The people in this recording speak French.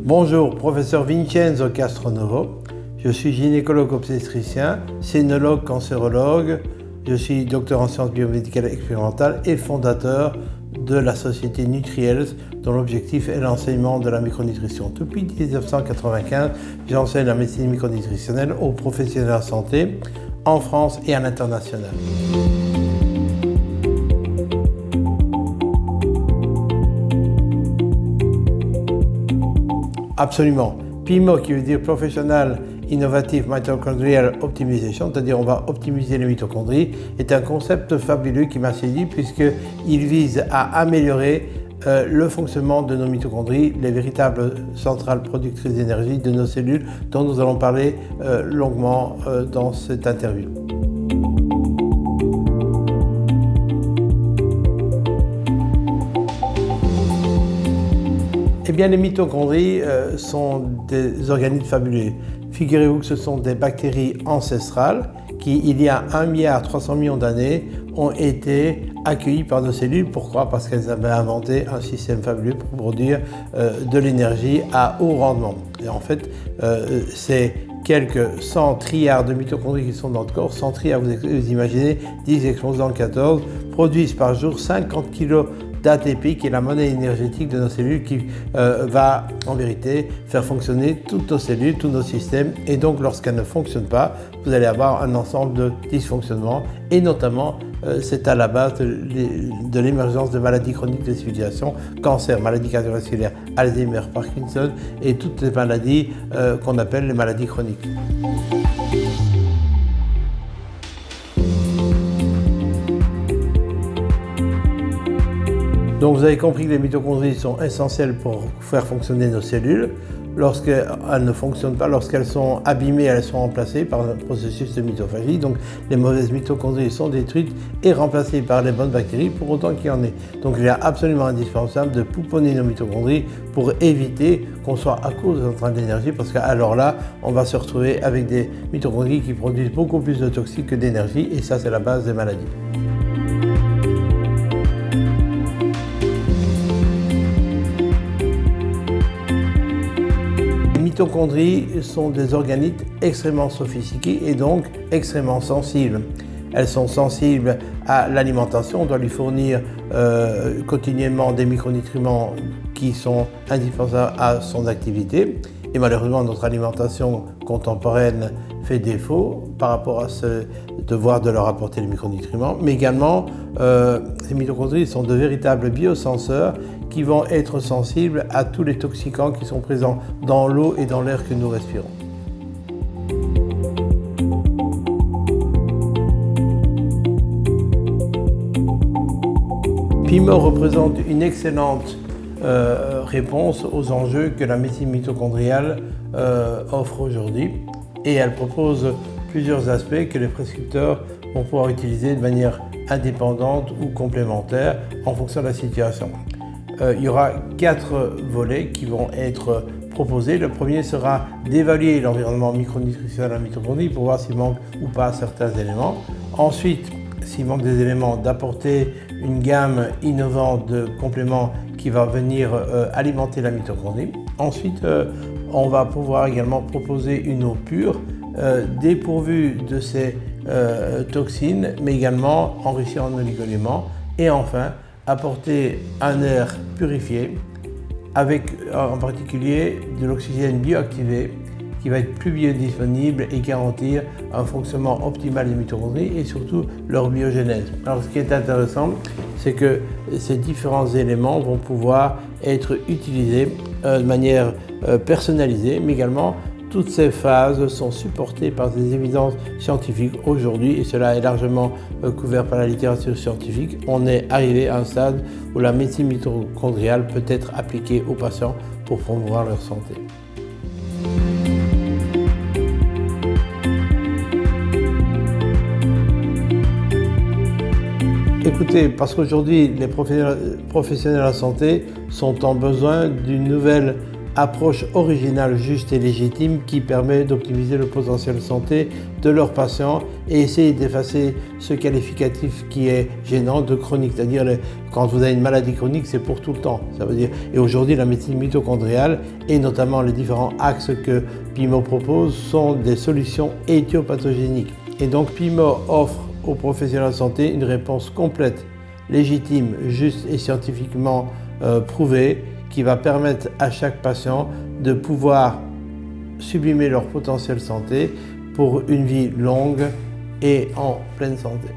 Bonjour, professeur Vincenzo Castronovo. Je suis gynécologue obstétricien, sénologue cancérologue. Je suis docteur en sciences biomédicales expérimentales et fondateur de la société NutriHealth, dont l'objectif est l'enseignement de la micronutrition. Depuis 1995, j'enseigne la médecine micronutritionnelle aux professionnels de la santé en France et à l'international. Absolument. PIMO, qui veut dire Professional Innovative Mitochondrial Optimization, c'est-à-dire on va optimiser les mitochondries, est un concept fabuleux qui m'a séduit puisqu'il vise à améliorer le fonctionnement de nos mitochondries, les véritables centrales productrices d'énergie de nos cellules, dont nous allons parler longuement dans cette interview. Eh bien, les mitochondries sont des organismes fabuleux. Figurez-vous que ce sont des bactéries ancestrales qui, il y a 1,3 milliard d'années, ont été accueillies par nos cellules. Pourquoi? Parce qu'elles avaient inventé un système fabuleux pour produire de l'énergie à haut rendement. Et en fait, c'est quelques 100 trilliards de mitochondries qui sont dans notre corps. 100 trilliards, vous imaginez, 10 exposant 14, produisent par jour 50 kg d'ATP, qui est la monnaie énergétique de nos cellules, qui va en vérité faire fonctionner toutes nos cellules, tous nos systèmes. Et donc lorsqu'elles ne fonctionnent pas, vous allez avoir un ensemble de dysfonctionnements, et notamment c'est à la base de l'émergence de maladies chroniques de civilisation, cancer, maladies cardiovasculaires, Alzheimer, Parkinson et toutes les maladies qu'on appelle les maladies chroniques. Donc vous avez compris que les mitochondries sont essentielles pour faire fonctionner nos cellules. Lorsqu'elles ne fonctionnent pas, lorsqu'elles sont abîmées, elles sont remplacées par un processus de mitophagie. Donc les mauvaises mitochondries sont détruites et remplacées par les bonnes bactéries, pour autant qu'il y en ait. Donc il est absolument indispensable de pouponner nos mitochondries pour éviter qu'on soit à court de centrales d'énergie, parce qu'alors là, on va se retrouver avec des mitochondries qui produisent beaucoup plus de toxiques que d'énergie, et ça c'est la base des maladies. Les mitochondries sont des organismes extrêmement sophistiqués et donc extrêmement sensibles. Elles sont sensibles à l'alimentation, on doit lui fournir continuellement des micronutriments qui sont indispensables à son activité. Et malheureusement, notre alimentation contemporaine fait défaut par rapport à ce devoir de leur apporter les micronutriments. Mais également, ces mitochondries sont de véritables biosenseurs qui vont être sensibles à tous les toxicants qui sont présents dans l'eau et dans l'air que nous respirons. PIMO représente une excellente réponse aux enjeux que la médecine mitochondriale offre aujourd'hui, et elle propose plusieurs aspects que les prescripteurs vont pouvoir utiliser de manière indépendante ou complémentaire en fonction de la situation. Il y aura 4 volets qui vont être proposés. Le premier sera d'évaluer l'environnement micronutritionnel de la mitochondrie pour voir s'il manque ou pas certains éléments. Ensuite, s'il manque des éléments, d'apporter une gamme innovante de compléments qui va venir alimenter la mitochondrie. Ensuite, on va pouvoir également proposer une eau pure, dépourvue de ces toxines, mais également enrichie en oligo-éléments. Et enfin, apporter un air purifié, avec en particulier de l'oxygène bioactivé, qui va être plus biodisponible et garantir un fonctionnement optimal des mitochondries et surtout leur biogénèse. Alors ce qui est intéressant, c'est que ces différents éléments vont pouvoir être utilisés de manière personnalisée, mais également toutes ces phases sont supportées par des évidences scientifiques aujourd'hui, et cela est largement couvert par la littérature scientifique. On est arrivé à un stade où la médecine mitochondriale peut être appliquée aux patients pour promouvoir leur santé. Écoutez, parce qu'aujourd'hui, les professionnels de la santé sont en besoin d'une nouvelle approche originale, juste et légitime qui permet d'optimiser le potentiel santé de leurs patients et essayer d'effacer ce qualificatif qui est gênant de chronique. C'est-à-dire quand vous avez une maladie chronique, c'est pour tout le temps. Ça veut dire, et aujourd'hui, la médecine mitochondriale et notamment les différents axes que PIMO propose sont des solutions éthiopathogéniques. Et donc PIMO offre aux professionnels de santé une réponse complète, légitime, juste et scientifiquement prouvée qui va permettre à chaque patient de pouvoir sublimer leur potentiel santé pour une vie longue et en pleine santé.